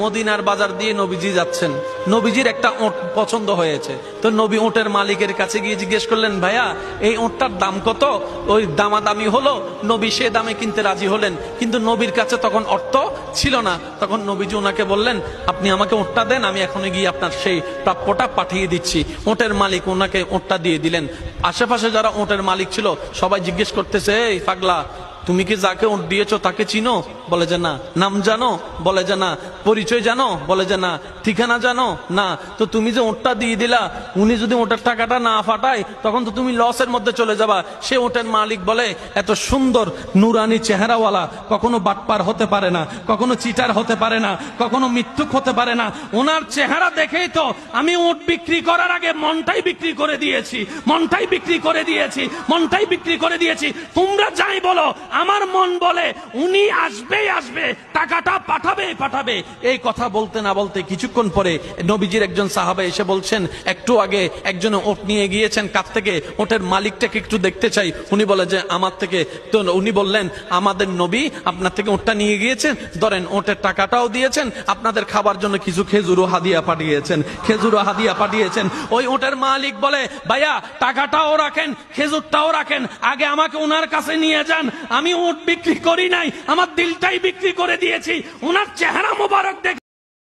মদিনার বাজার দিয়ে নবীজি যাচ্ছেন, নবীজির একটা ওট পছন্দ হয়েছে। তো নবী ওটের মালিকের কাছে গিয়ে জিজ্ঞেস করলেন, ভাইয়া এই ওটটার দাম কত? ওই দামাদামি হলো, নবী সে দামে কিনতে রাজি হলেন, কিন্তু নবীর কাছে তখন অর্থ ছিল না। তখন নবীজি ওনাকে বললেন, আপনি আমাকে ওটটা দেন, আমি এখনই গিয়ে আপনার সেই প্রাপ্যটা পাঠিয়ে দিচ্ছি। ওটের মালিক ওনাকে ওটটা দিয়ে দিলেন। আশেপাশে যারা ওটের মালিক ছিল সবাই জিজ্ঞেস করতেছে, এই পাগলা, তুমি কি যাকে ওট দিয়েছো তাকে চিনো? বলে যে না। নাম জানো? বলে যে না। পরিচয় জানো? বলে যে না। ঠিকানা জানো? না। তো তুমি যে ওটটা দিয়ে দিলা, উনি যদি ওটার টাকাটা না ফাটায় তখন তো তুমি লসের মধ্যে চলে যাবা। সে ওটের মালিক বলে, এত সুন্দর নুরানি চেহারাওয়ালা কখনো বাটপার হতে পারে না, কখনো চিটার হতে পারে না, কখনো মিথ্যুক হতে পারে না। ওনার চেহারা দেখেই তো আমি ওট বিক্রি করার আগে মনটাই বিক্রি করে দিয়েছি, মনটাই বিক্রি করে দিয়েছি, মনটাই বিক্রি করে দিয়েছি। তোমরা যাই বলো, আমার মন বলে উনি আসবেই আসবে, টাকাটা পাঠাবে পাঠাবে। এই কথা বলতে না বলতে কিছুক্ষণ পরে নবীজির একজন সাহাবা এসে বলছেন, একটু আগে একজনে ওট নিয়ে গিয়েছেন কাছ থেকে, ওটের মালিকটাকে একটু দেখতে চাই। উনি বলে যে আমার থেকে। তো উনি বললেন, আমাদের নবী আপনার থেকে ওটটা নিয়ে গিয়েছেন, ধরেন ওটের টাকাটাও দিয়েছেন, আপনাদের খাবার জন্য কিছু খেজুরও হাদিয়া পাঠিয়েছেন, খেজুরও হাদিয়া পাঠিয়েছেন। ওই ওটের মালিক বলে, ভাইয়া টাকাটাও রাখেন, খেজুরটাও রাখেন, আগে আমাকে ওনার কাছে নিয়ে যান। আমি ওট বিক্রি করি নাই, আমার দিলটাই বিক্রি করে দিয়েছি। ওনার চেহারা মোবারক দেখে